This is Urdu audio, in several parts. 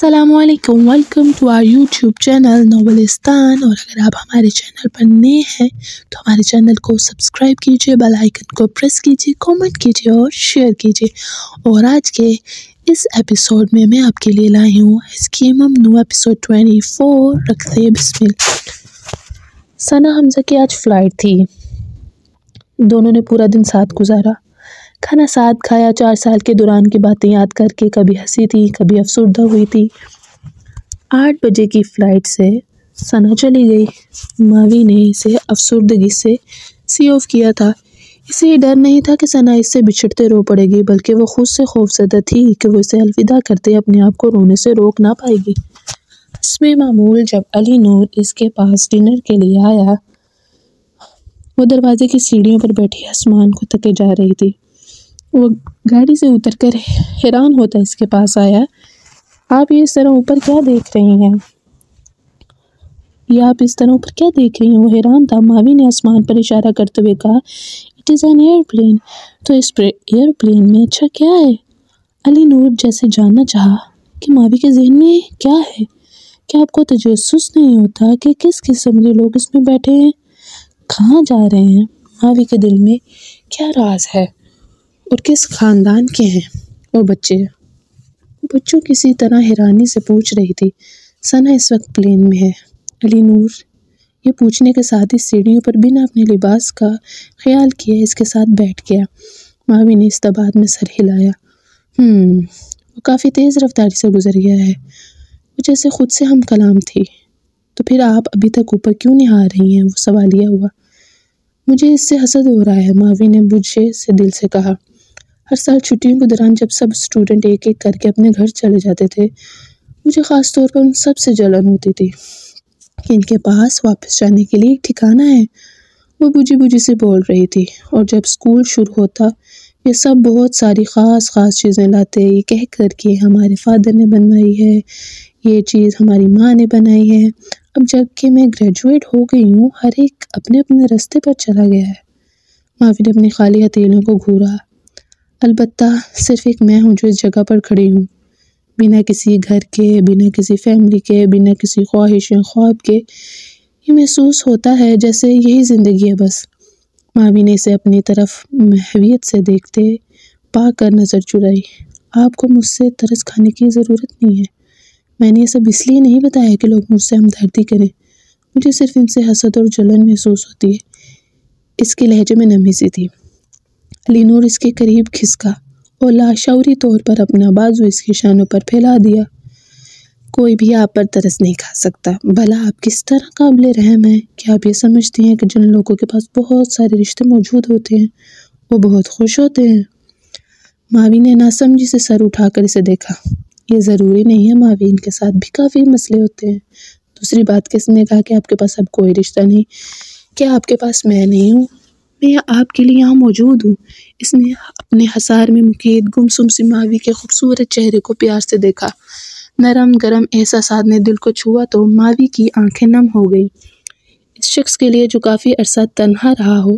السلام علیکم، welcome to our YouTube channel Novelistan. اور اگر آپ ہمارے چینل پر نئے ہیں تو ہمارے چینل کو سبسکرائب کیجیے، بیل آئیکن کو پریس کیجیے، کامنٹ کیجیے اور شیئر کیجیے۔ اور آج کے اس ایپیسوڈ میں آپ کے لیے لائی ہوں اسکیم ممنوع ایپیسوڈ 24۔ رکھتے ہیں بسم اللہ۔ ثنا حمزہ کی آج فلائٹ تھی۔ دونوں نے پورا دن ساتھ گزارا، کھانا ساتھ کھایا، 4 سال کے دوران کی باتیں یاد کر کے کبھی ہنسی تھی، کبھی افسردہ ہوئی تھی۔ 8 بجے کی فلائٹ سے ثنا چلی گئی۔ ماوی نے اسے افسردگی سے سی آف کیا تھا۔ اسے یہ ڈر نہیں تھا کہ ثنا اس سے بچھڑتے رو پڑے گی، بلکہ وہ خود سے خوفزدہ تھی کہ وہ اسے الوداع کرتے اپنے آپ کو رونے سے روک نہ پائے گی۔ حسب معمول جب علی نور اس کے پاس ڈنر کے لیے آیا، وہ دروازے کی سیڑھیوں پر بیٹھی آسمان کو تکے جا رہی تھی۔ وہ گاڑی سے اتر کر حیران ہوتا اس کے پاس آیا۔ آپ یہ اس طرح اوپر کیا دیکھ رہی ہیں؟ وہ حیران تھا۔ ماوی نے آسمان پر اشارہ کرتے ہوئے کہا، اٹ از این ایئرپلین۔ تو اس ایئرپلین میں اچھا کیا ہے؟ علی نور جیسے جاننا چاہا کہ ماوی کے ذہن میں کیا ہے۔ کیا آپ کو تجسس نہیں ہوتا کہ کس قسم کے لوگ اس میں بیٹھے ہیں؟ کہاں جا رہے ہیں؟ ماوی کے دل میں کیا راز ہے اور کس خاندان کے ہیں وہ بچے؟ بچوں کسی طرح حیرانی سے پوچھ رہی تھی۔ ثنا اس وقت پلین میں ہے۔ علی نور یہ پوچھنے کے ساتھ ہی سیڑھیوں پر بنا اپنے لباس کا خیال کیے اس کے ساتھ بیٹھ گیا۔ ماوی نے استباط میں سر ہلایا۔ وہ کافی تیز رفتاری سے گزر گیا ہے۔ وہ جیسے خود سے ہم کلام تھی۔ تو پھر آپ ابھی تک اوپر کیوں نہیں آ رہی ہیں؟ وہ سوالیہ ہوا۔ مجھے اس سے حسد ہو رہا ہے، ماوی نے بجھے سے دل سے کہا۔ ہر سال چھٹیوں کے دوران جب سب اسٹوڈنٹ ایک ایک کر کے اپنے گھر چلے جاتے تھے، مجھے خاص طور پر ان سب سے جلن ہوتی تھی کہ ان کے پاس واپس جانے کے لیے ایک ٹھکانہ ہے۔ وہ بجھی سے بول رہی تھی۔ اور جب اسکول شروع ہوتا، یہ سب بہت ساری خاص چیزیں لاتے، یہ کہہ کر کہ ہمارے فادر نے بنوائی ہے، یہ چیز ہماری ماں نے بنائی ہے۔ اب جب کہ میں گریجویٹ ہو گئی ہوں، ہر ایک اپنے اپنے راستے پر چلا گیا ہے۔ ماوی نے اپنی خالی ہتھیلیوں کو گھورا۔ البتہ صرف ایک میں ہوں جو اس جگہ پر کھڑی ہوں، بنا کسی گھر کے، بنا کسی فیملی کے، بنا کسی خواہش یا خواب کے۔ یہ محسوس ہوتا ہے جیسے یہی زندگی ہے بس۔ ماوی نے اسے اپنی طرف محویت سے دیکھتے پا کر نظر چرائی۔ آپ کو مجھ سے ترس کھانے کی ضرورت نہیں ہے۔ میں نے یہ سب اس لیے نہیں بتایا کہ لوگ مجھ سے ہمدردی کریں۔ مجھے صرف ان سے حسد اور جلن محسوس ہوتی ہے۔ اس کے لہجے میں نمی سی تھی۔ علی نور اس کے قریب کھسکا اور لاشعوری طور پر اپنا بازو اس کی شانوں پر پھیلا دیا۔ کوئی بھی آپ پر ترس نہیں کھا سکتا۔ بھلا آپ کس طرح قابل رحم ہیں کہ آپ یہ سمجھتی ہیں کہ جن لوگوں کے پاس بہت سارے رشتے موجود ہوتے ہیں وہ بہت خوش ہوتے ہیں؟ ماوی نے ناسمجھی سے سر اٹھا کر اسے دیکھا۔ یہ ضروری نہیں ہے ماوی، ان کے ساتھ بھی کافی مسئلے ہوتے ہیں۔ دوسری بات کس نے کہا کہ آپ کے پاس اب کوئی رشتہ نہیں؟ کیا آپ کے پاس میں نہیں ہوں؟ میں آپ کے لیے یہاں موجود ہوں۔ اس نے اپنے حصار میں مقید گمسم سی ماوی کے خوبصورت چہرے کو پیار سے دیکھا۔ نرم گرم احساسات نے دل کو چھوا تو ماوی کی آنکھیں نم ہو گئی۔ اس شخص کے لیے جو کافی عرصہ تنہا رہا ہو،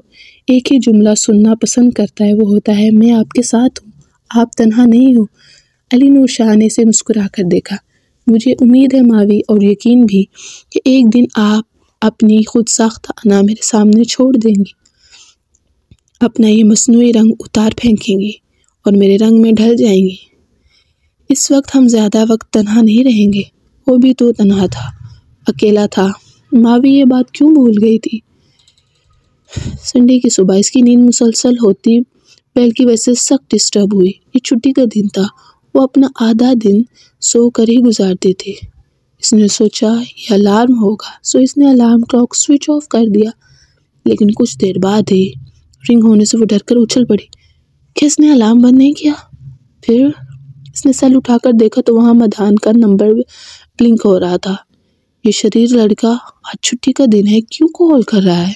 ایک ہی جملہ سننا پسند کرتا ہے، وہ ہوتا ہے، میں آپ کے ساتھ ہوں، آپ تنہا نہیں ہو۔ علی نور شاہ نے اسے مسکرا کر دیکھا۔ مجھے امید ہے ماوی، اور یقین بھی، کہ ایک دن آپ اپنی خود ساختہ انا میرے سامنے چھوڑ دیں گی، اپنا یہ مصنوعی رنگ اتار پھینکیں گی اور میرے رنگ میں ڈھل جائیں گی۔ اس وقت ہم زیادہ وقت تنہا نہیں رہیں گے۔ وہ بھی تو تنہا تھا، اکیلا تھا۔ ماوی یہ بات کیوں بھول گئی تھی؟ سنڈے کی صبح اس کی نیند مسلسل ہوتی بیل کی وجہ سے سخت ڈسٹرب ہوئی۔ یہ چھٹی کا دن تھا، وہ اپنا آدھا دن سو کر ہی گزارتی تھی۔ اس نے سوچا یہ الارم ہوگا، سو اس نے الارم کلاک سوئچ آف کر دیا۔ لیکن کچھ دیر بعد ہی رنگ ہونے سے وہ ڈر کر اچھل پڑی۔ کیا اس نے الارم بند نہیں کیا؟ پھر اس نے سیل اٹھا کر دیکھا تو وہاں مدان کا نمبر بلنک ہو رہا تھا۔ یہ شریر لڑکا آج چھٹی کا دن ہے، کیوں کال کر رہا ہے؟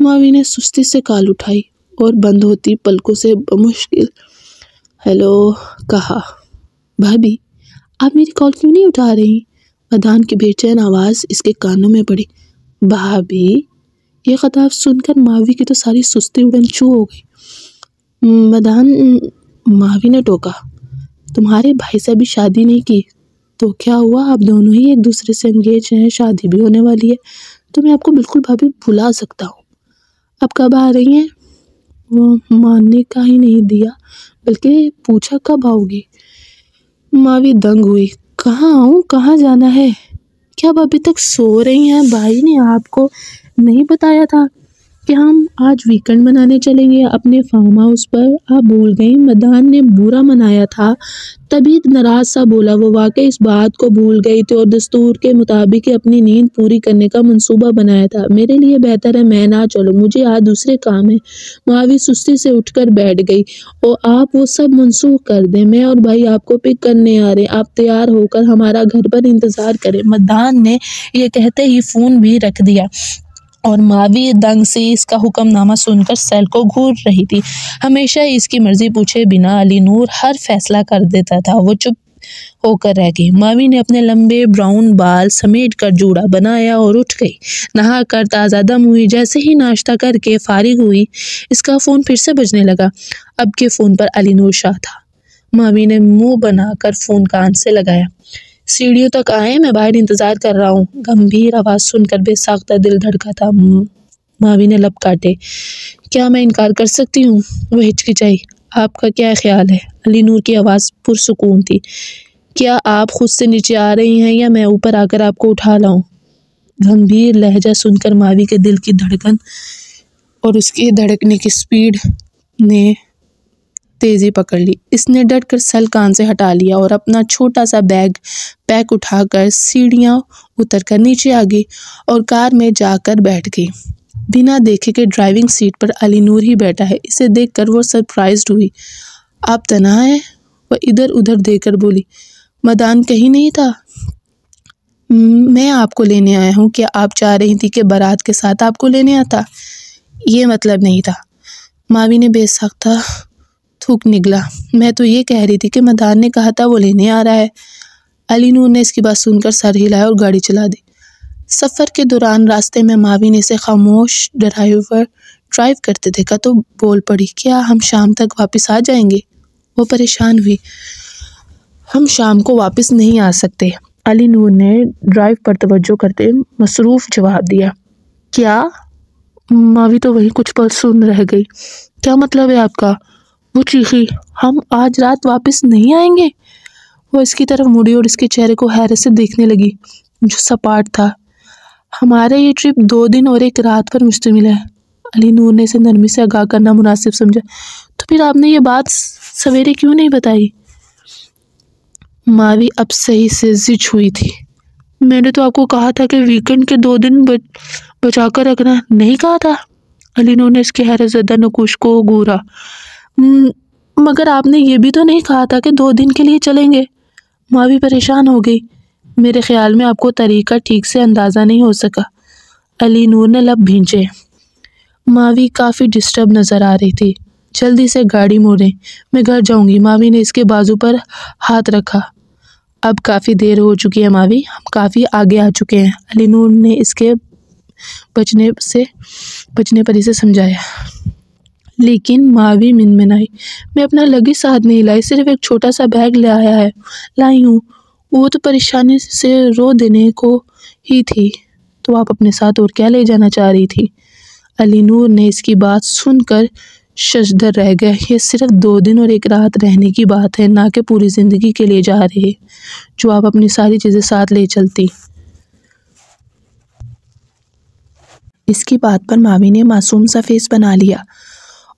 ماوی نے سستی سے کال اٹھائی اور بند ہوتی پلکوں سے بمشکل ہیلو کہا۔ بھابی، آپ میری کال کیوں نہیں اٹھا رہی؟ مدان کی بے چین آواز اس کے کانوں میں پڑی۔ بھابی؟ یہ خطاب سن کر ماوی کی تو ساری سستی اڑن چھو ہو گئی۔ ماوی نے ٹوکا، تمہارے بھائی سے ابھی شادی نہیں کی تو کیا ہوا، آپ دونوں ہی ایک دوسرے سے انگیج ہیں، شادی بھی ہونے والی ہے، تو میں آپ کو بالکل بھابھی بھلا سکتا ہوں۔ اب کب آ رہی ہیں؟ وہ ماننے کا ہی نہیں دیا، بلکہ پوچھا کب آؤ گی؟ ماوی دنگ ہوئی، کہاں آؤں، کہاں جانا ہے؟ کیا آپ ابھی تک سو رہی ہیں؟ بھائی نے آپ کو نہیں بتایا تھا کہ ہم آج ویکنڈ منانے چلیں گے اپنے فارم ہاؤس پر؟ آپ بھول گئی، مدان نے برا منایا تھا، تبھی ناراض سا بولا۔ وہ واقعی اس بات کو بھول گئی تھی اور دستور کے مطابق اپنی نیند پوری کرنے کا منصوبہ بنایا تھا۔ میرے لیے بہتر ہے میں نہ چلوں، مجھے آج دوسرے کام ہے۔ ماوی سستی سے اٹھ کر بیٹھ گئی، اور آپ وہ سب منسوخ کر دیں، میں اور بھائی آپ کو پک کرنے آ رہے ہیں، آپ تیار ہو کر ہمارا گھر پر انتظار کریں۔ مدان نے یہ کہتے ہی فون بھی رکھ دیا، اور ماوی دنگ سے اس کا حکم نامہ سن کر سیل کو گھور رہی تھی۔ ہمیشہ اس کی مرضی پوچھے بنا علی نور ہر فیصلہ کر دیتا تھا۔ وہ چپ ہو کر رہ گئی۔ ماوی نے اپنے لمبے براؤن بال سمیٹ کر جوڑا بنایا اور اٹھ گئی۔ نہا کر تازہ دم ہوئی۔ جیسے ہی ناشتہ کر کے فارغ ہوئی، اس کا فون پھر سے بجنے لگا۔ اب کے فون پر علی نور شاہ تھا۔ ماوی نے منہ بنا کر فون کان سے لگایا۔ سیڑھیوں تک آئے، میں باہر انتظار کر رہا ہوں۔ گمبھیر آواز سن کر بے ساختہ دل دھڑکا تھا۔ ماوی نے لب کاٹے۔ کیا میں انکار کر سکتی ہوں؟ وہ ہچکچائی۔ آپ کا کیا خیال ہے؟ علی نور کی آواز پرسکون تھی۔ کیا آپ خود سے نیچے آ رہی ہیں یا میں اوپر آ کر آپ کو اٹھا لاؤں؟ گمبھیر لہجہ سن کر ماوی کے دل کی دھڑکن اور اس کی دھڑکنے کی سپیڈ نے تیزی پکڑ لی۔ اس نے ڈٹ کر سیل کان سے ہٹا لیا اور اپنا چھوٹا سا بیگ پیک اٹھا کر سیڑھیاں اتر کر نیچے آ گئی اور کار میں جا کر بیٹھ گئی۔ بنا دیکھے کہ ڈرائیونگ سیٹ پر علی نور ہی بیٹھا ہے، اسے دیکھ کر وہ سرپرائزڈ ہوئی۔ آپ تنہا ہیں؟ وہ ادھر ادھر دیکھ کر بولی۔ مدان کہیں نہیں تھا؟ میں آپ کو لینے آیا ہوں۔ کیا آپ چاہ رہی تھی کہ بارات کے ساتھ آپ کو لینے آتا؟ یہ مطلب نہیں تھا۔ ماوی نے بے ساختہ تھوک نگلا۔ میں تو یہ کہہ رہی تھی کہ مدان نے کہا تھا وہ لینے آ رہا ہے۔ علی نور نے اس کی بات سن کر سر ہلایا اور گاڑی چلا دی۔ سفر کے دوران راستے میں ماوی نے اسے خاموش ڈرائیو کرتے دیکھا تو بول پڑی، کیا ہم شام تک واپس آ جائیں گے؟ وہ پریشان ہوئی۔ ہم شام کو واپس نہیں آ سکتے، علی نور نے ڈرائیو پر توجہ کرتے مصروف جواب دیا۔ کیا؟ ماوی تو وہی کچھ پل سن رہ گئی۔ کیا مطلب ہے آپ کا؟ وہ چیخی۔ ہم آج رات واپس نہیں آئیں گے؟ وہ اس کی طرف مڑی اور اس کے چہرے کو حیرت سے دیکھنے لگی جو سپاٹ تھا۔ ہمارا یہ ٹرپ 2 دن اور 1 رات پر مشتمل ہے۔ علی نور نے اسے نرمی سے آگاہ کرنا مناسب سمجھا۔ تو پھر آپ نے یہ بات سویرے کیوں نہیں بتائی؟ ماوی اب صحیح سے زج ہوئی تھی۔ میں نے تو آپ کو کہا تھا کہ ویکنڈ کے 2 دن بچا کر رکھنا، نہیں کہا تھا؟ علی نور نے اس کے حیرت زدہ نقوش کو گھورا۔ مگر آپ نے یہ بھی تو نہیں کہا تھا کہ 2 دن کے لیے چلیں گے؟ ماوی پریشان ہو گئی۔ میرے خیال میں آپ کو طریقہ ٹھیک سے اندازہ نہیں ہو سکا۔ علی نور نے لب بھینچے۔ ماوی کافی ڈسٹرب نظر آ رہی تھی۔ جلدی سے گاڑی موڑیں، میں گھر جاؤں گی۔ ماوی نے اس کے بازو پر ہاتھ رکھا۔ اب کافی دیر ہو چکی ہے ماوی، ہم کافی آگے آ چکے ہیں، علی نور نے اس کے بچنے پر اسے سمجھایا۔ لیکن ماوی منمنائی، میں اپنا لگیج ساتھ نہیں لائی، صرف ایک چھوٹا سا بیگ لائی ہوں۔ وہ تو پریشانی سے رو دینے کو ہی تھی، تو آپ اپنے ساتھ اور کیا لے جانا چاہ رہی تھی؟ علی نور نے اس کی بات سن کر ششدر رہ گیا۔ یہ صرف 2 دن اور 1 رات رہنے کی بات ہے، نہ کہ پوری زندگی کے لیے جا رہے جو آپ اپنی ساری چیزیں ساتھ لے چلتی۔ اس کی بات پر ماوی نے معصوم سا فیس بنا لیا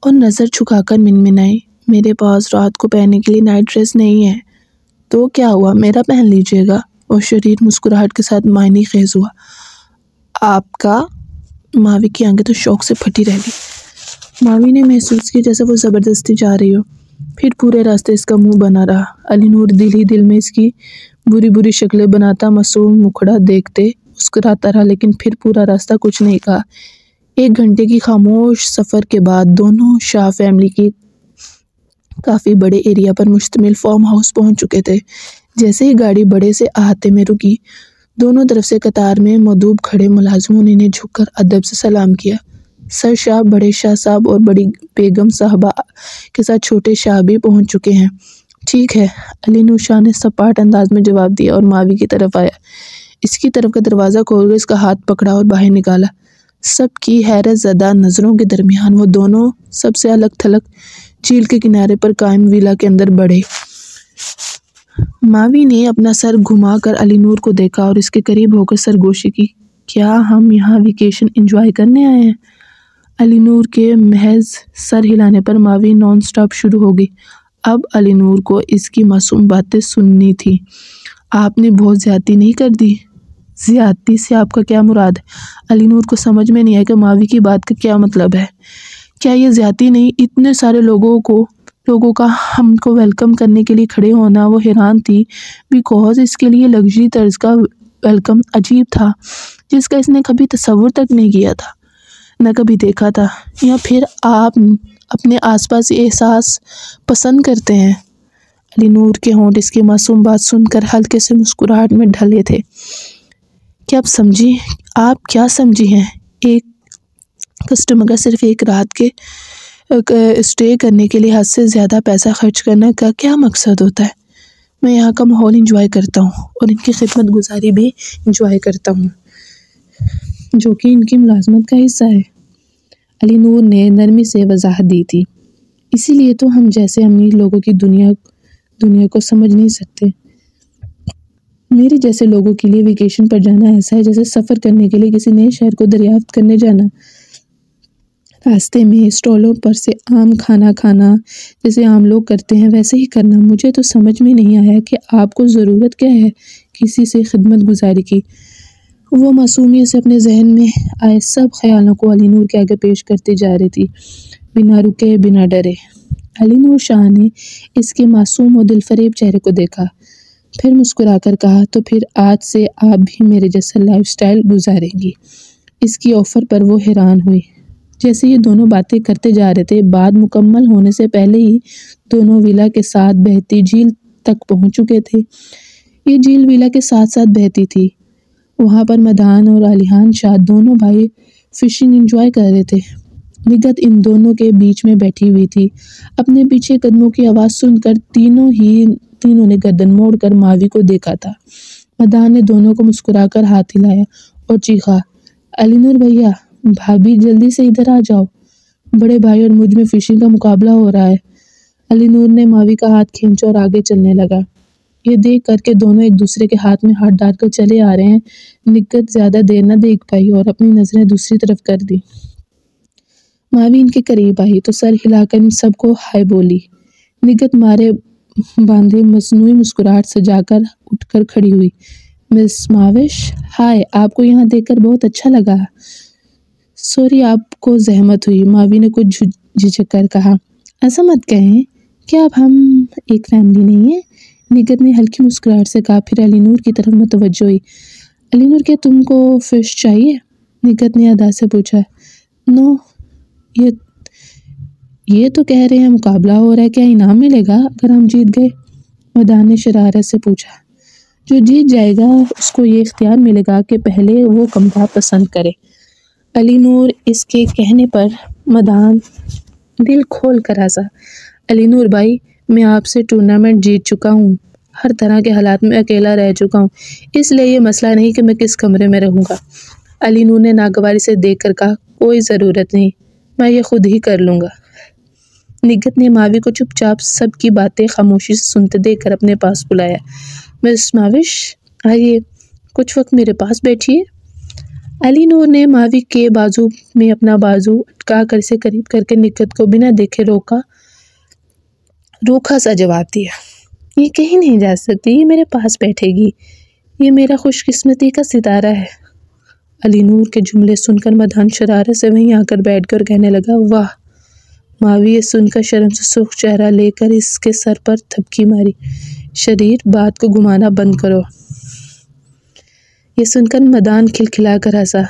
اور نظر جھکا کر منمنائی، میرے پاس رات کو پہننے کے لیے نائٹ ڈریس نہیں ہے۔ تو کیا ہوا، میرا پہن لیجیے گا۔ اور شریر مسکراہٹ کے ساتھ معنی خیز ہوا۔ آپ کا؟ ماوی کی آنکھیں تو شوق سے پھٹی رہ گئی۔ ماوی نے محسوس کیا جیسے وہ زبردستی جا رہی ہو۔ پھر پورے راستے اس کا منہ بنا رہا۔ علی نور دل ہی دل میں اس کی بری شکلیں بناتا معصوم مکھڑا دیکھتے مسکراتا رہا، لیکن پھر پورا راستہ کچھ نہیں کہا۔ 1 گھنٹے کی خاموش سفر کے بعد دونوں شاہ فیملی کی کافی بڑے ایریا پر مشتمل فارم ہاؤس پہنچ چکے تھے۔ جیسے ہی گاڑی بڑے سے احاطے میں رکی، دونوں طرف سے قطار میں مدعو کھڑے ملازموں نے انہیں جھک کر ادب سے سلام کیا۔ سر شاہ، بڑے شاہ صاحب اور بڑی بیگم صاحبہ کے ساتھ چھوٹے شاہ بھی پہنچ چکے ہیں۔ ٹھیک ہے، علی نور شاہ نے سپاٹ انداز میں جواب دیا اور ماوی کی طرف آیا۔ اس کی طرف کا دروازہ کھول کر اس کا ہاتھ پکڑا اور باہر نکالا۔ سب کی حیرت زدہ نظروں کے درمیان وہ دونوں سب سے الگ تھلگ جھیل کے کنارے پر قائم ویلا کے اندر بڑھے۔ ماوی نے اپنا سر گھما کر علی نور کو دیکھا اور اس کے قریب ہو کر سرگوشی کی۔ کیا ہم یہاں ویکیشن انجوائے کرنے آئے ہیں؟ علی نور کے محض سر ہلانے پر ماوی نان سٹاپ شروع ہو گئی۔ اب علی نور کو اس کی معصوم باتیں سننی تھی۔ آپ نے بہت زیادتی نہیں کر دی؟ زیادتی سے آپ کا کیا مراد ہے؟ علی نور کو سمجھ میں نہیں آیا کہ ماوی کی بات کا کیا مطلب ہے۔ کیا یہ زیادتی نہیں؟ اتنے سارے لوگوں کا ہم کو ویلکم کرنے کے لیے کھڑے ہونا۔ وہ حیران تھی بیکاز اس کے لیے لگژری طرز کا ویلکم عجیب تھا جس کا اس نے کبھی تصور تک نہیں کیا تھا، نہ کبھی دیکھا تھا۔ یا پھر آپ اپنے آس پاس یہ احساس پسند کرتے ہیں؟ علی نور کے ہونٹ اس کی معصوم بات سن کر ہلکے سے مسکراہٹ میں ڈھلے تھے۔ آپ کیا سمجھی ہیں؟ ایک کسٹمر کا صرف ایک رات کے اسٹے کرنے کے لیے حد سے زیادہ پیسہ خرچ کرنے کا کیا مقصد ہوتا ہے؟ میں یہاں کا ماحول انجوائے کرتا ہوں اور ان کی خدمت گزاری بھی انجوائے کرتا ہوں جو کہ ان کی ملازمت کا حصہ ہے۔ علی نور نے نرمی سے وضاحت دی تھی۔ اسی لیے تو ہم جیسے امیر لوگوں کی دنیا کو سمجھ نہیں سکتے۔ میرے جیسے لوگوں کے لیے ویکیشن پر جانا ایسا ہے جیسے سفر کرنے کے لیے کسی نئے شہر کو دریافت کرنے جانا۔ راستے میں اسٹالوں پر سے عام کھانا کھانا جیسے عام لوگ کرتے ہیں ویسے ہی کرنا۔ مجھے تو سمجھ میں نہیں آیا کہ آپ کو ضرورت کیا ہے کسی سے خدمت گزاری کی۔ وہ معصومیت سے اپنے ذہن میں آئے سب خیالوں کو علی نور کے آگے پیش کرتی جا رہی تھی، بنا رکے بنا ڈرے۔ علی نور شاہ نے اس کے معصوم و دلفریب چہرے کو دیکھا، پھر مسکرا کر کہا، تو پھر آج سے آپ بھی میرے جیسا لائف سٹائل گزاریں گی۔ اس کی آفر پر وہ حیران ہوئی۔ جیسے یہ دونوں باتیں کرتے جا رہے تھے، بات مکمل ہونے سے پہلے ہی دونوں ویلا کے ساتھ بہتی جھیل تک پہنچ چکے تھے۔ یہ جھیل ویلا کے ساتھ ساتھ بہتی تھی۔ وہاں پر مدان اور علیحان شاہ دونوں بھائی فشنگ انجوائے کر رہے تھے۔ نگت ان دونوں کے بیچ میں بیٹھی ہوئی تھی۔ اپنے پیچھے قدموں کی آواز سن کر تینوں نے گردن موڑ کر ماوی کو دیکھا تھا۔ مدان نے دونوں کو مسکرا کر ہاتھ ہلایا اور چیخا، علی نور بھیا، بھابھی جلدی سے ادھر آ جاؤ، بڑے بھائی اور مجھ میں فشنگ کا مقابلہ ہو رہا ہے۔ علی نور نے ماوی کا ہاتھ کھینچا اور آگے چلنے لگا۔ یہ دیکھ کر کے دونوں ایک دوسرے کے ہاتھ میں ہاتھ ڈال کر چلے آ رہے ہیں۔ نگت زیادہ دیر نہ دیکھ پائی اور اپنی نظریں دوسری طرف کر دی۔ ماوی ان کے قریب آئی تو سر ہلا کر ان سب کو ہائے بولی۔ نگت مارے باندھے مصنوعی مسکراہٹ سجا کر اٹھ کر کھڑی ہوئی۔ مس ماوش، ہائے، آپ کو یہاں دیکھ کر بہت اچھا لگا۔ سوری آپ کو زحمت ہوئی، ماوی نے کچھ جھجک کر کہا۔ ایسا مت کہیں، کیا اب ہم ایک فیملی نہیں ہیں؟ نگت نے ہلکی مسکراہٹ سے کہا، پھر علی نور کی طرف متوجہ ہوئی۔ علی نور، کیا تم کو فش چاہیے؟ نگت نے ادا سے پوچھا۔ نو، یہ تو کہہ رہے ہیں مقابلہ ہو رہا ہے، کیا انعام ملے گا اگر ہم جیت گئے؟ مدان نے شرارت سے پوچھا۔ جو جیت جائے گا اس کو یہ اختیار ملے گا کہ پہلے وہ کمرہ پسند کرے۔ علی نور اس کے کہنے پر مدان دل کھول کر ہنسا۔ علی نور بھائی، میں آپ سے ٹورنامنٹ جیت چکا ہوں، ہر طرح کے حالات میں اکیلا رہ چکا ہوں، اس لیے یہ مسئلہ نہیں کہ میں کس کمرے میں رہوں گا۔ علی نور نے ناگواری سے دیکھ کر کہا، کوئی ضرورت نہیں، میں یہ خود ہی کر لوں گا۔ نگت نے ماوی کو چپ چاپ سب کی باتیں خاموشی سے سنتے دیکھ کر اپنے پاس بلایا۔ مس ماوش، آئیے، کچھ وقت میرے پاس بیٹھیے۔ علی نور نے ماوی کے بازو میں اپنا بازو اٹکا کر اسے قریب کر کے نگت کو بنا دیکھے روکھا سا جواب دیا۔ یہ کہیں نہیں جا سکتی، یہ میرے پاس بیٹھے گی، یہ میرا خوش قسمتی کا ستارہ ہے۔ علی نور کے جملے سن کر مدان شرارت سے وہیں آ کر بیٹھ کر کہنے لگا، واہ۔ ماوی یہ سن کر شرم سے سرخ چہرہ لے کر اس کے سر پر تھپکی ماری۔ شریر، بات کو گھمانا بند کرو۔ یہ سن کر مدان کھلکھلا کر ہنسا۔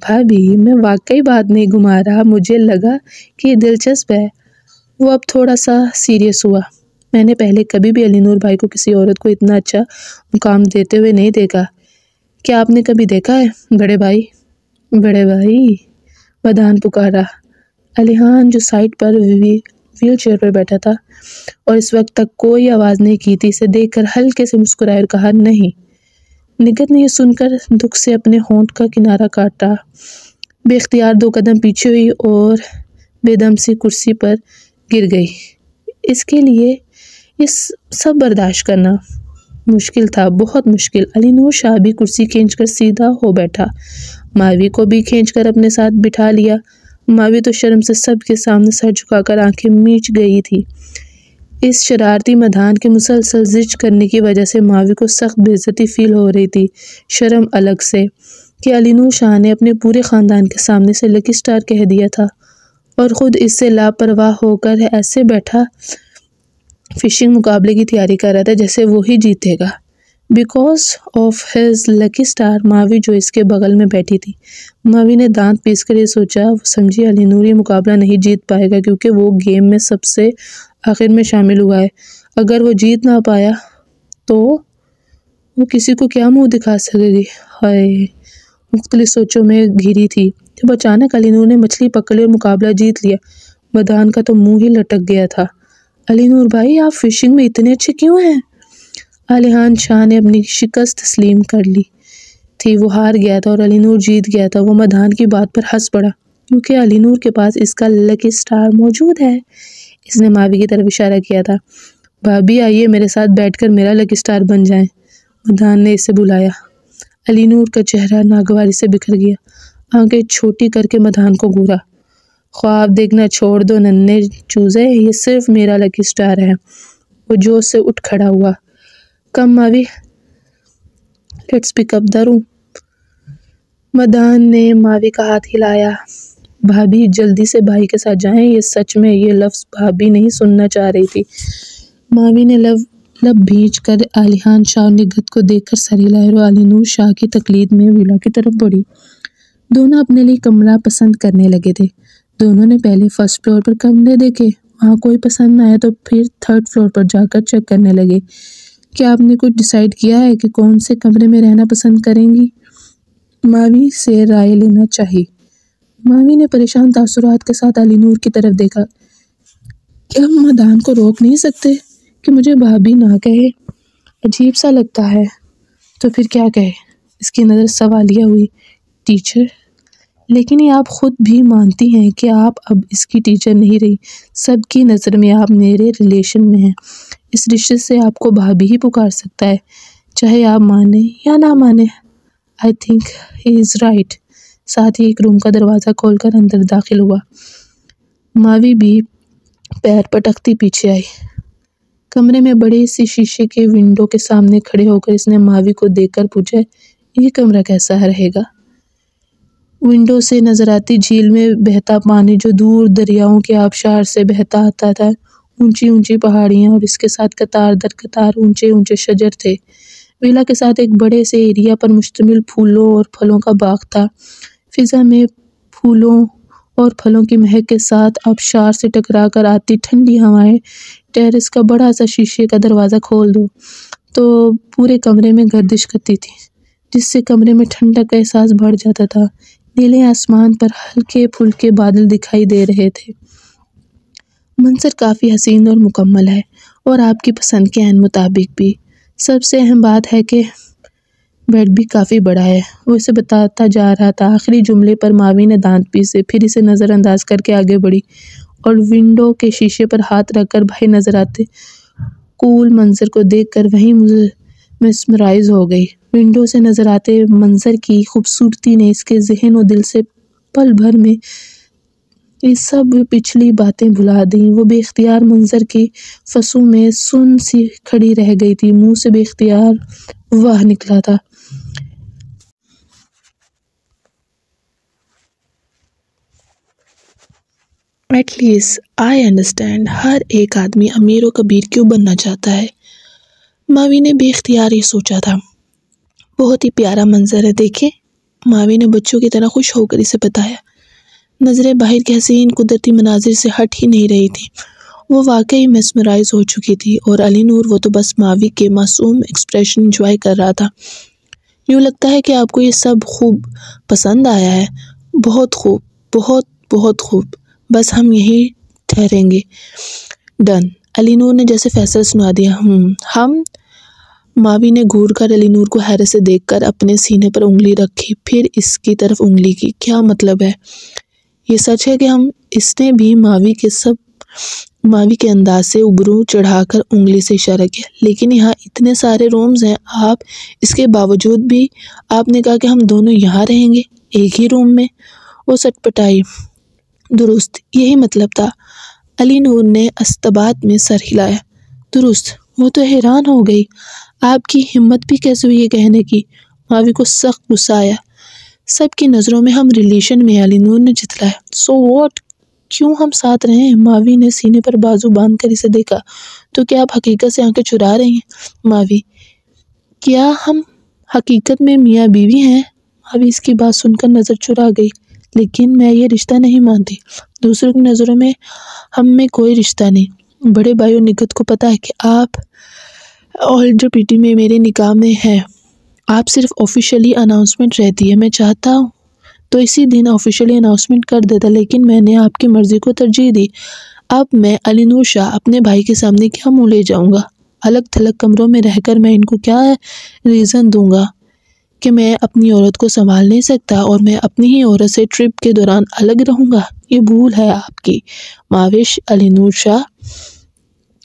بھابھی، میں واقعی بات نہیں گھما رہا، مجھے لگا کہ یہ دلچسپ ہے۔ وہ اب تھوڑا سا سیریس ہوا۔ میں نے پہلے کبھی بھی علی نور بھائی کو کسی عورت کو اتنا اچھا مقام دیتے ہوئے نہیں دیکھا۔ کیا آپ نے کبھی دیکھا ہے بڑے بھائی؟ بڑے بھائی، مدان پکارا۔ علیحان جو سائٹ پر ویل چیئر پر بیٹھا تھا اور اس وقت تک کوئی آواز نہیں کی تھی۔ اسے دیکھ کر ہلکے سے مسکرائے اور کہا، نہیں۔ نگہت نے یہ سن کر دکھ سے اپنے ہونٹ کا کنارہ کاٹا، بے اختیار 2 قدم پیچھے ہوئی اور بے دم سی کرسی پر گر گئی۔ اس کے لیے یہ سب برداشت کرنا مشکل تھا، بہت مشکل۔ علی نور شاہ بھی کرسی کھینچ کر سیدھا ہو بیٹھا، ماوی کو بھی کھینچ کر اپنے ساتھ بٹھا لیا۔ ماوی تو شرم سے سب کے سامنے سر جھکا کر آنکھیں میچ گئی تھی۔ اس شرارتی مدان کے مسلسل زج کرنے کی وجہ سے ماوی کو سخت بے عزتی فیل ہو رہی تھی، شرم الگ سے کہ علی نور شاہ نے اپنے پورے خاندان کے سامنے سے لکی سٹار کہہ دیا تھا اور خود اس سے لاپرواہ ہو کر ایسے بیٹھا فشنگ مقابلے کی تیاری کر رہا تھا جیسے وہی جیتے گا۔ Because of his lucky star, ماوی جو اس کے بغل میں بیٹھی تھی، ماوی نے دانت پیس کر یہ سوچا، وہ سمجھی علی نور یہ مقابلہ نہیں جیت پائے گا کیونکہ وہ گیم میں سب سے آخر میں شامل ہوا ہے۔ اگر وہ جیت نہ پایا تو وہ کسی کو کیا منہ دکھا سکے گی؟ ہائے، مختلف سوچوں میں گھری تھی جب اچانک علی نور نے مچھلی پکڑی اور مقابلہ جیت لیا۔ مدان کا تو منہ ہی لٹک گیا تھا۔ علی نور بھائی، آپ فشنگ میں اتنے اچھے کیوں ہیں؟ علیحان شاہ نے اپنی شکست تسلیم کر لی تھی، وہ ہار گیا تھا اور علی نور جیت گیا تھا۔ وہ مدان کی بات پر ہنس پڑا کیونکہ علی نور کے پاس اس کا لکی سٹار موجود ہے۔ اس نے ماوی کی طرف اشارہ کیا تھا۔ بھابھی آئیے میرے ساتھ بیٹھ کر میرا لکی سٹار بن جائیں، مدان نے اسے بلایا۔ علی نور کا چہرہ ناگواری سے بکھر گیا، آنکھیں چھوٹی کر کے مدان کو گھورا۔ خواب دیکھنا چھوڑ دو ننھے چوزے، یہ صرف میرا لکی سٹار ہے۔ وہ جوش سے اٹھ کھڑا ہوا۔ کم ماوی، لیٹس پک اپ دا روم۔ مدان نے ماوی کا ہاتھ ہلایا۔ بھابھی جلدی سے بھائی کے ساتھ جائیں۔ یہ سچ میں یہ لفظ بھابھی نہیں سننا چاہ رہی تھی۔ ماوی نے لب بھینچ کر علیحان شاہ اور نگہت کو دیکھ کر سر ہلایا اور علی نور شاہ کی تقلید میں ویلا کی طرف بڑھی۔ دونوں اپنے لیے کمرہ پسند کرنے لگے تھے۔ دونوں نے پہلے فرسٹ فلور پر کمرے دیکھے، وہاں کوئی پسند نہ آیا تو پھر 3rd فلور پر جا کر چیک کرنے لگے۔ کیا آپ نے کچھ ڈیسائیڈ کیا ہے کہ کون سے کمرے میں رہنا پسند کریں گی؟ ماوی سے رائے لینا چاہی۔ ماوی نے پریشان تاثرات کے ساتھ علی نور کی طرف دیکھا۔ کیا ہم مدان کو روک نہیں سکتے کہ مجھے بھابھی نہ کہے؟ عجیب سا لگتا ہے۔ تو پھر کیا کہے؟ اس کی نظر سوالیہ ہوئی۔ ٹیچر؟ لیکن یہ آپ خود بھی مانتی ہیں کہ آپ اب اس کی ٹیچر نہیں رہی۔ سب کی نظر میں آپ میرے ریلیشن میں ہیں۔ اس رشتے سے آپ کو بھابھی ہی پکار سکتا ہے، چاہے آپ مانیں یا نہ مانیں۔ I think he is right. ساتھ ہی ایک روم کا دروازہ کھول کر اندر داخل ہوا۔ ماوی بھی پیر پٹکتی پیچھے آئی۔ کمرے میں بڑے سی شیشے کے ونڈو کے سامنے کھڑے ہو کر اس نے ماوی کو دیکھ کر پوچھا، یہ کمرہ کیسا رہے گا؟ ونڈو سے نظر آتی جھیل میں بہتا پانی جو دور دریاؤں کے آبشار سے بہتا آتا تھا، اونچی اونچی پہاڑیاں اور اس کے ساتھ قطار در قطار اونچے اونچے شجر تھے۔ ویلا کے ساتھ ایک بڑے سے ایریا پر مشتمل پھولوں اور پھلوں کا باغ تھا۔ فضا میں پھولوں اور پھلوں کی مہک کے ساتھ آبشار سے ٹکرا کر آتی ٹھنڈی ہوائیں۔ ٹیرس کا بڑا سا شیشے کا دروازہ کھول دو تو پورے کمرے میں گردش کرتی تھی، جس سے کمرے میں ٹھنڈک کا احساس بڑھ جاتا تھا۔ نیلے آسمان پر ہلکے پھلکے بادل دکھائی دے رہے تھے۔ منظر کافی حسین اور مکمل ہے اور آپ کی پسند کے عین مطابق بھی۔ سب سے اہم بات ہے کہ بیڈ بھی کافی بڑا ہے، وہ اسے بتاتا جا رہا تھا۔ آخری جملے پر ماوی نے دانت پیسے، پھر اسے نظر انداز کر کے آگے بڑھی اور ونڈو کے شیشے پر ہاتھ رکھ کر بھائی نظر آتے کول منظر کو دیکھ کر وہیں مسمرائز ہو گئی۔ ونڈو سے نظر آتے منظر کی خوبصورتی نے اس کے ذہن و دل سے پل بھر میں یہ سب پچھلی باتیں بھلا دیں۔ وہ بے اختیار منظر کی فضوں میں سن سی کھڑی رہ گئی تھی، منہ سے بے اختیار واہ نکلا تھا۔ At least I understand. ہر ایک آدمی امیر و کبیر کیوں بننا چاہتا ہے؟ ماوی نے بے اختیار یہ سوچا تھا۔ بہت ہی پیارا منظر ہے، دیکھیں، ماوی نے بچوں کی طرح خوش ہو کر اسے بتایا۔ نظریں باہر کے حسین قدرتی مناظر سے ہٹ ہی نہیں رہی تھی۔ وہ واقعی میسمرائز ہو چکی تھی اور علی نور وہ تو بس ماوی کے معصوم ایکسپریشن انجوائے کر رہا تھا۔ یوں لگتا ہے کہ آپ کو یہ سب خوب پسند آیا ہے۔ بہت خوب، بہت بہت خوب۔ بس ہم یہی ٹھہریں گے۔ ڈن، علی نور نے جیسے فیصلہ سنا دیا۔ ہم ماوی نے گھور کر علی نور کو حیرت سے دیکھ کر اپنے سینے پر انگلی رکھی، پھر اس کی طرف انگلی کی۔ کیا مطلب ہے؟ یہ سچ ہے کہ اس نے بھی ماوی کے انداز سے ابرو چڑھا کر انگلی سے اشارہ کیا۔ لیکن یہاں اتنے سارے رومز ہیں، اس کے باوجود بھی آپ نے کہا کہ ہم دونوں یہاں رہیں گے، ایک ہی روم میں؟ وہ سٹ پٹائی۔ درست، یہی مطلب تھا۔ علی نور نے استبات میں سر ہلایا۔ درست۔ وہ تو حیران ہو گئی۔ آپ کی ہمت بھی کیسے ہوئی یہ کہنے کی؟ ماوی کو سخت غصہ آیا۔ سب کی نظروں میں ہم ریلیشن میں، علی نور نے جتلایا۔ So what? کیوں ہم ساتھ رہیں؟ ماوی نے سینے پر بازو باندھ کر اسے دیکھا۔ تو کیا آپ حقیقت سے آنکھیں چرا رہی ہیں؟ ماوی، کیا ہم حقیقت میں میاں بیوی ہیں؟ ماوی اس کی بات سن کر نظر چرا گئی۔ لیکن میں یہ رشتہ نہیں مانتی۔ دوسروں کی نظروں میں ہم میں کوئی رشتہ نہیں۔ بڑے بھائی اور نگت کو پتا ہے کہ آپ آلریڈی میں میرے نکاح میں ہیں۔ آپ صرف آفیشلی اناؤنسمنٹ رہتی ہے۔ میں چاہتا ہوں تو اسی دن آفیشلی اناؤنسمنٹ کر دیتا، لیکن میں نے آپ کی مرضی کو ترجیح دی۔ اب میں علی نور شاہ اپنے بھائی کے سامنے کیا منہ لے جاؤں گا؟ الگ تھلگ کمروں میں رہ کر میں ان کو کیا ریزن دوں گا کہ میں اپنی عورت کو سنبھال نہیں سکتا اور میں اپنی ہی عورت سے ٹرپ کے دوران الگ رہوں گا؟ یہ بھول ہے آپ کی ماوش علی نور شاہ۔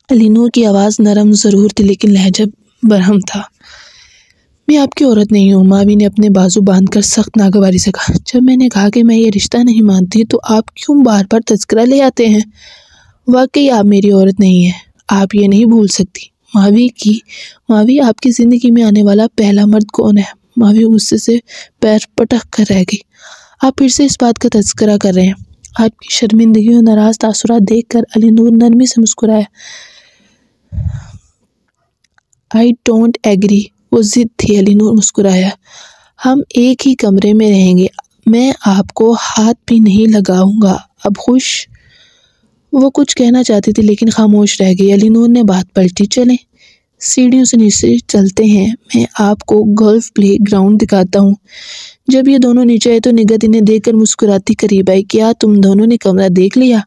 علی نور کی آواز نرم ضرور تھی لیکن لہجہ برہم تھا۔ میں آپ کی عورت نہیں ہوں، ماوی نے اپنے بازو باندھ کر سخت ناگواری سے کہا۔ جب میں نے کہا کہ میں یہ رشتہ نہیں مانتی تو آپ کیوں بار بار تذکرہ لے آتے ہیں؟ واقعی آپ میری عورت نہیں ہیں، آپ یہ نہیں بھول سکتی۔ ماوی، آپ کی زندگی میں آنے والا پہلا مرد کون ہے؟ ماوی غصے سے پیر پٹک کر رہ گئی۔ آپ پھر سے اس بات کا تذکرہ کر رہے ہیں۔ آپ کی شرمندگی اور ناراض تاثرات دیکھ کر علی نور نرمی سے مسکرایا۔ آئی ڈونٹ ایگری، وہ ضد تھی۔ علی نور مسکرایا۔ ہم ایک ہی کمرے میں رہیں گے، میں آپ کو ہاتھ بھی نہیں لگاؤں گا، اب خوش؟ وہ کچھ کہنا چاہتی تھی لیکن خاموش رہ گئی۔ علی نور نے بات پلٹی۔ چلیں سیڑھیوں سے نیچے چلتے ہیں، میں آپ کو گولف پلے گراؤنڈ دکھاتا ہوں۔ جب یہ دونوں نیچے آئے تو نگت انہیں دیکھ کر مسکراتی قریب آئی۔ کیا تم دونوں نے کمرہ دیکھ لیا؟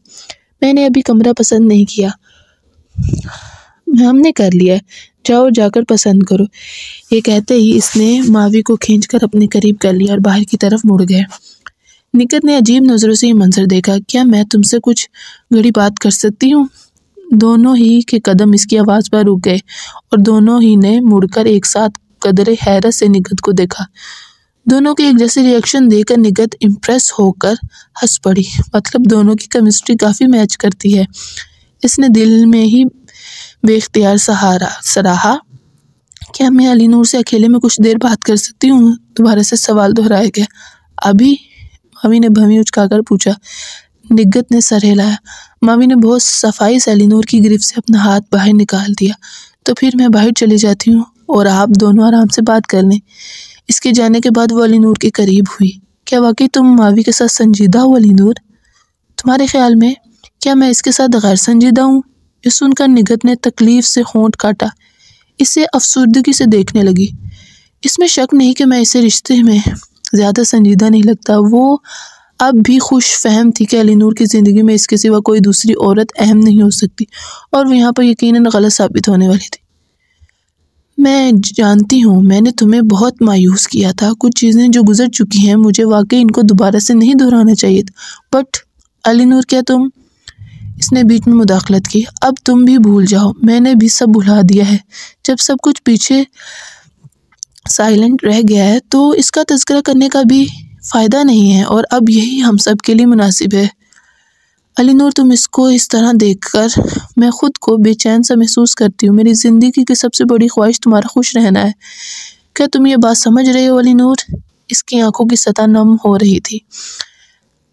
میں نے ابھی کمرہ پسند نہیں کیا، ہم نے کر لیا، جاؤ جا کر پسند کرو۔ یہ کہتے ہی اس نے ماوی کو کھینچ کر اپنے قریب کر لیا اور باہر کی طرف مڑ گئے۔ نگت نے عجیب نظروں سے یہ منظر دیکھا۔ کیا میں تم سے کچھ گھڑی بات کر سکتی ہوں؟ دونوں ہی کے قدم اس کی آواز پر رک گئے اور دونوں ہی نے مڑ کر ایک ساتھ قدرے حیرت سے نگت کو دیکھا۔ دونوں کے ایک جیسے ریئیکشن دیکھ کر نگت امپریس ہو کر ہنس پڑی۔ مطلب دونوں کی کیمسٹری کافی میچ کرتی ہے، اس نے دل میں ہی بے اختیار سراہا۔ کیا میں علی نور سے اکیلے میں کچھ دیر بات کر سکتی ہوں؟ دوبارہ سے سوال دہرایا گیا۔ ابھی؟ ماوی نے بھویں اچکا کر پوچھا۔ نگت نے سر ہلایا۔ ماوی نے بہت صفائی سے علی نور کی گرفت سے اپنا ہاتھ باہر نکال دیا۔ تو پھر میں باہر چلی جاتی ہوں اور آپ دونوں آرام سے بات کر لیں۔ اس کے جانے کے بعد وہ علی نور کے قریب ہوئی۔ کیا واقعی تم ماوی کے ساتھ سنجیدہ ہو علی نور؟ تمہارے خیال میں کیا میں اس کے ساتھ غیر سنجیدہ ہوں؟ یہ سن کر نگت نے تکلیف سے ہونٹ کاٹا۔ اسے افسردگی سے دیکھنے لگی۔ اس میں شک نہیں کہ میں اسے رشتے میں زیادہ سنجیدہ نہیں لگتا۔ وہ اب بھی خوش فہم تھی کہ علی نور کی زندگی میں اس کے سوا کوئی دوسری عورت اہم نہیں ہو سکتی اور وہ یہاں پر یقیناً غلط ثابت ہونے والی تھی۔ میں جانتی ہوں میں نے تمہیں بہت مایوس کیا تھا، کچھ چیزیں جو گزر چکی ہیں مجھے واقعی ان کو دوبارہ سے نہیں دہرانا چاہیے تھا، بٹ علی نور کیا تم؟ اس نے بیچ میں مداخلت کی۔ اب تم بھی بھول جاؤ، میں نے بھی سب بھلا دیا ہے۔ جب سب کچھ پیچھے سائلنٹ رہ گیا ہے تو اس کا تذکرہ کرنے کا بھی فائدہ نہیں ہے اور اب یہی ہم سب کے لیے مناسب ہے۔ علی نور تم اس کو اس طرح دیکھ کر میں خود کو بے چین سا محسوس کرتی ہوں۔ میری زندگی کی سب سے بڑی خواہش تمہارا خوش رہنا ہے۔ کیا تم یہ بات سمجھ رہے ہو علی نور؟ اس کی آنکھوں کی سطح نم ہو رہی تھی۔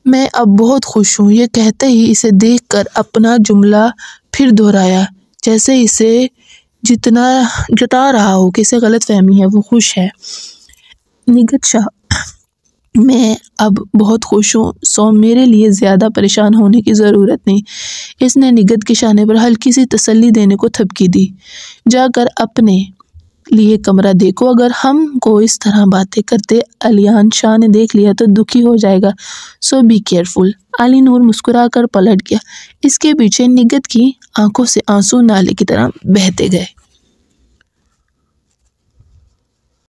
میں اب بہت خوش ہوں، یہ کہتے ہی اسے دیکھ کر اپنا جملہ پھر دہرایا جیسے اسے جتا رہا ہو کہ اسے غلط فہمی ہے، وہ خوش ہے۔ نگت شاہ، میں اب بہت خوش ہوں، سو میرے لیے زیادہ پریشان ہونے کی ضرورت نہیں۔ اس نے نگت کے شانے پر ہلکی سی تسلی دینے کو تھپکی دی۔ جا کر اپنے لیے کمرہ دیکھو، اگر ہم کو اس طرح باتیں کرتے علیان شاہ نے دیکھ لیا تو دکھی ہو جائے گا، سو بی کیئرفل۔ علی نور مسکرا کر پلٹ گیا، اس کے پیچھے نگہت کی آنکھوں سے آنسو نالے کی طرح بہتے گئے۔